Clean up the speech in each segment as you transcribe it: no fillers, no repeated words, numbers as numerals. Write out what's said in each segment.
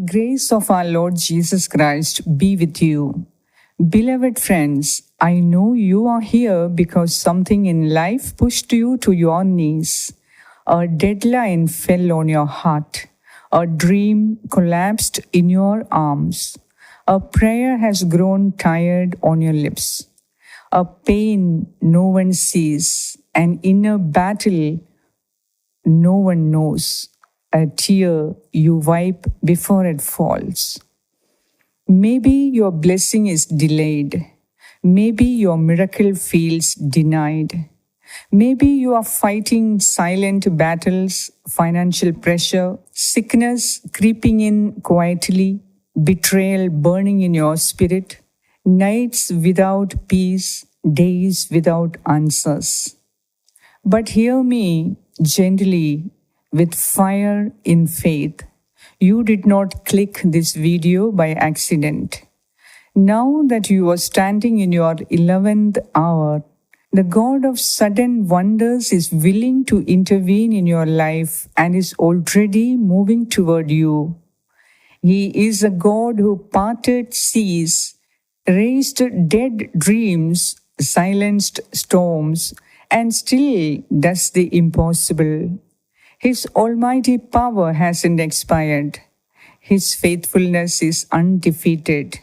Grace of our Lord Jesus Christ be with you. Beloved friends, I know you are here because something in life pushed you to your knees. A deadline fell on your heart. A dream collapsed in your arms. A prayer has grown tired on your lips. A pain no one sees. An inner battle no one knows. A tear you wipe before it falls. Maybe your blessing is delayed. Maybe your miracle feels denied. Maybe you are fighting silent battles, financial pressure, sickness creeping in quietly, betrayal burning in your spirit, nights without peace, days without answers. But hear me gently with fire in faith. You did not click this video by accident. Now that you are standing in your 11th hour, the God of sudden wonders is willing to intervene in your life and is already moving toward you. He is a God who parted seas, raised dead dreams, silenced storms, and still does the impossible. His almighty power hasn't expired. His faithfulness is undefeated.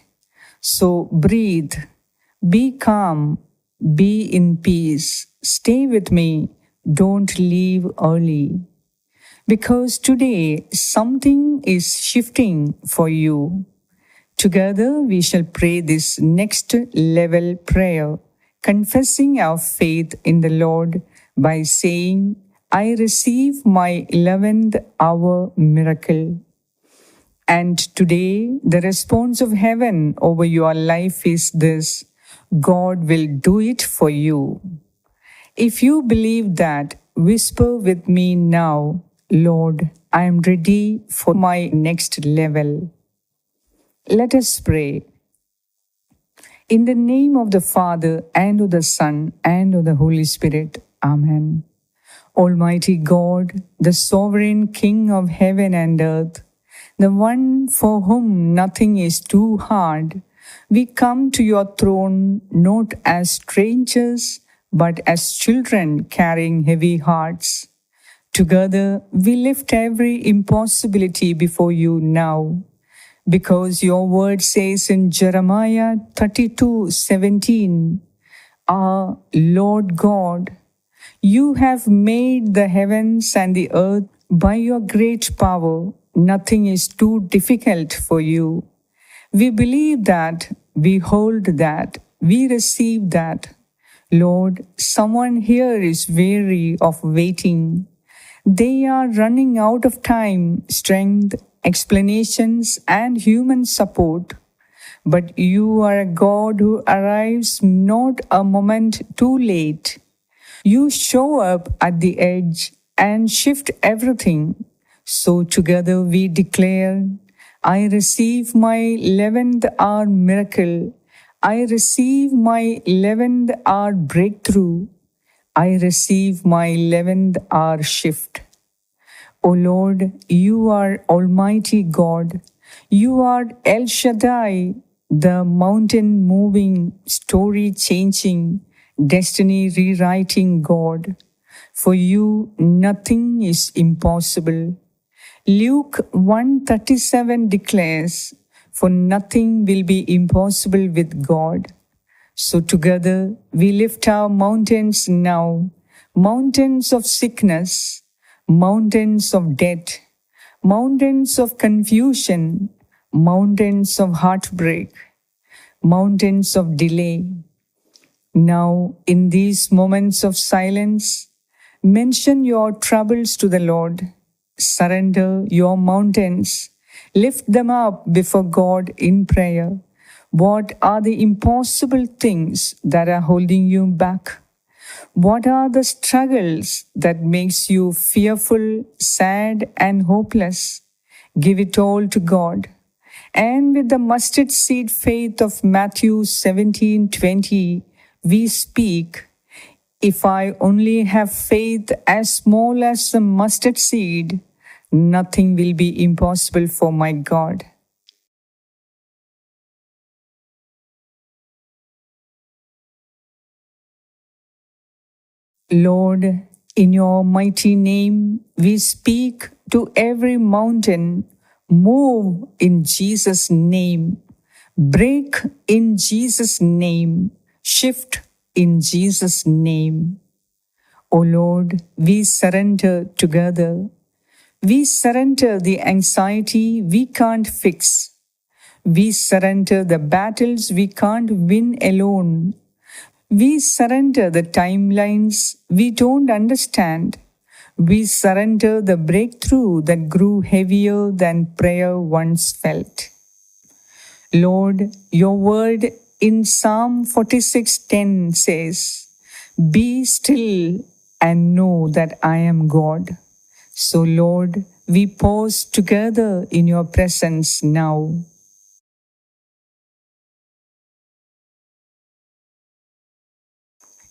So breathe, be calm, be in peace. Stay with me, don't leave early. Because today something is shifting for you. Together we shall pray this next level prayer, confessing our faith in the Lord by saying, I receive my 11th hour miracle. And today, the response of heaven over your life is this: God will do it for you. If you believe that, whisper with me now, Lord, I am ready for my next level. Let us pray. In the name of the Father, and of the Son, and of the Holy Spirit. Amen. Almighty God, the sovereign King of heaven and earth, the one for whom nothing is too hard, we come to your throne not as strangers, but as children carrying heavy hearts. Together, we lift every impossibility before you now, because your word says in Jeremiah 32:17, Our Lord God, you have made the heavens and the earth by your great power. Nothing is too difficult for you. We believe that, we hold that, we receive that. Lord, someone here is weary of waiting. They are running out of time, strength, explanations, and human support. But you are a God who arrives not a moment too late. You show up at the edge and shift everything. So together we declare, I receive my 11th hour miracle. I receive my 11th hour breakthrough. I receive my 11th hour shift. O Lord, you are Almighty God. You are El Shaddai, the mountain moving, story changing, destiny rewriting God. For you, nothing is impossible. Luke 1:37 declares, for nothing will be impossible with God. So together we lift our mountains now, mountains of sickness, mountains of debt, mountains of confusion, mountains of heartbreak, mountains of delay. Now, in these moments of silence, mention your troubles to the Lord. Surrender your mountains. Lift them up before God in prayer. What are the impossible things that are holding you back? What are the struggles that makes you fearful, sad, and hopeless? Give it all to God. And with the mustard seed faith of Matthew 17:20, we speak, if I only have faith as small as a mustard seed, Nothing will be impossible for my God. Lord, in your mighty name, we speak to every mountain. Move in Jesus' name. Break in Jesus' name. Shift in Jesus' name. O Lord, we surrender together. We surrender the anxiety we can't fix. We surrender the battles we can't win alone. We surrender the timelines we don't understand. We surrender the breakthrough that grew heavier than prayer once felt. Lord, your word in Psalm 46:10 says, "Be still and know that I am God." So, Lord, we pause together in your presence now.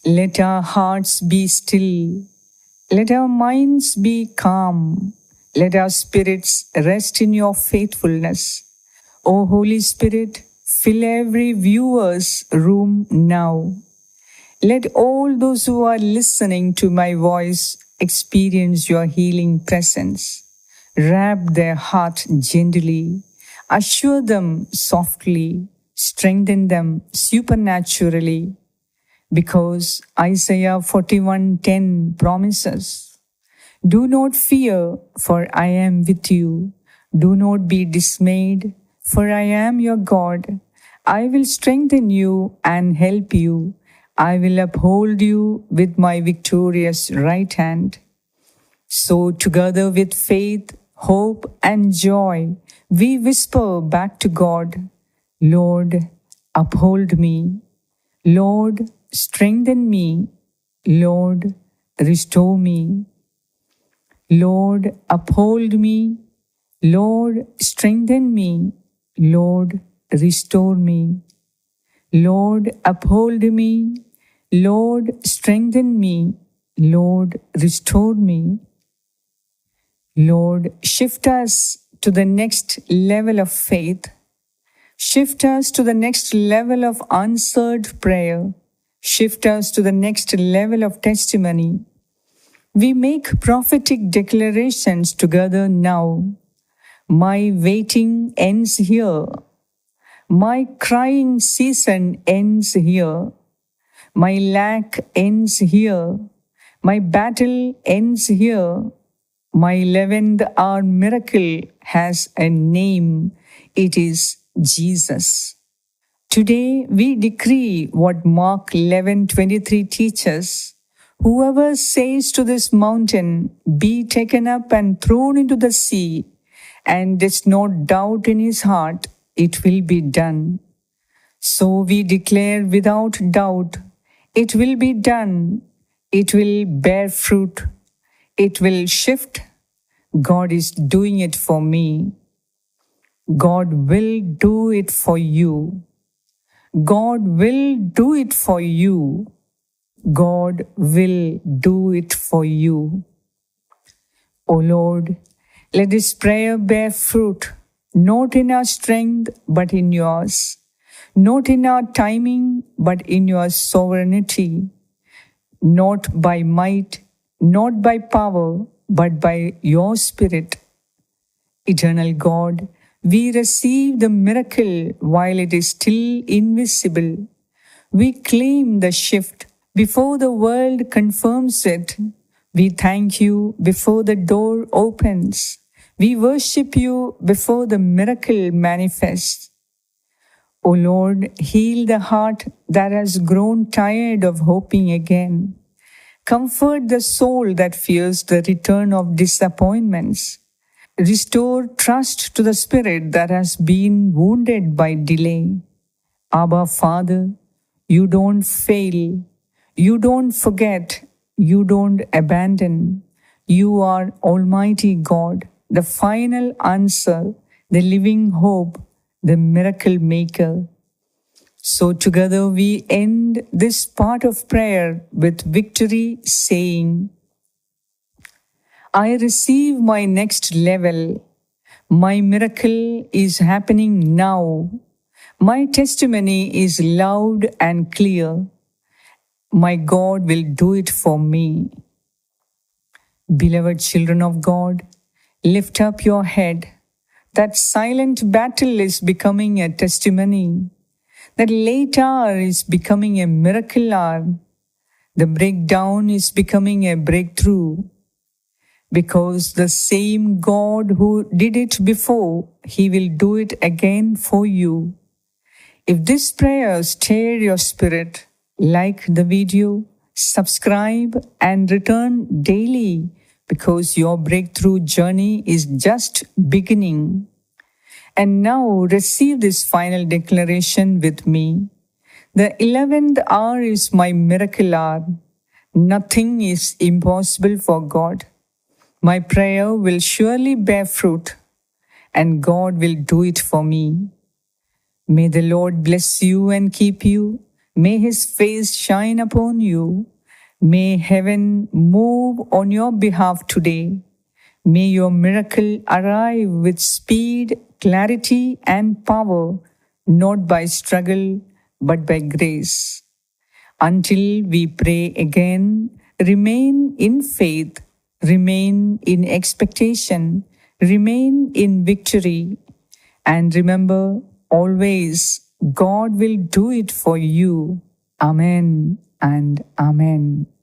Let our hearts be still. Let our minds be calm. Let our spirits rest in your faithfulness. O Holy Spirit, fill every viewer's room now. Let all those who are listening to my voice experience your healing presence. Wrap their heart gently. Assure them softly. Strengthen them supernaturally. Because Isaiah 41:10 promises, "Do not fear, for I am with you. Do not be dismayed, for I am your God. I will strengthen you and help you. I will uphold you with my victorious right hand." So, together with faith, hope, and joy, we whisper back to God, "Lord, uphold me. Lord, strengthen me. Lord, restore me. Lord, uphold me. Lord, strengthen me. Lord, restore me. Lord, uphold me. Lord, strengthen me. Lord, restore me. Lord, shift us to the next level of faith. Shift us to the next level of answered prayer. Shift us to the next level of testimony. We make prophetic declarations together now. My waiting ends here. My crying season ends here. My lack ends here. My battle ends here. My 11th hour miracle has a name. It is Jesus. Today we decree what Mark 11:23 teaches. Whoever says to this mountain, "Be taken up and thrown into the sea," and does not doubt in his heart, it will be done. So we declare without doubt, it will be done. It will bear fruit. It will shift. God is doing it for me. God will do it for you. God will do it for you. God will do it for you. O Lord, let this prayer bear fruit, not in our strength, but in yours, not in our timing, but in your sovereignty, not by might, not by power, but by your Spirit. Eternal God, we receive the miracle while it is still invisible. We claim the shift before the world confirms it. We thank you before the door opens. We worship you before the miracle manifests. O Lord, heal the heart that has grown tired of hoping again. Comfort the soul that fears the return of disappointments. Restore trust to the spirit that has been wounded by delay. Abba, Father, you don't fail. You don't forget. You don't abandon. You are Almighty God, the final answer, the living hope, the miracle maker. So together we end this part of prayer with victory, saying, I receive my next level. My miracle is happening now. My testimony is loud and clear. My God will do it for me. Beloved children of God, lift up your head. That silent battle is becoming a testimony. That late hour is becoming a miracle hour. The breakdown is becoming a breakthrough. Because the same God who did it before, He will do it again for you. If this prayer stirred your spirit, like the video, subscribe and return daily because your breakthrough journey is just beginning. And now receive this final declaration with me. The 11th hour is my miracle hour. Nothing is impossible for God. My prayer will surely bear fruit, and God will do it for me. May the Lord bless you and keep you. May His face shine upon you. May heaven move on your behalf today. May your miracle arrive with speed, clarity, and power, not by struggle, but by grace. Until we pray again, remain in faith, remain in expectation, remain in victory, and remember always, God will do it for you. Amen and Amen.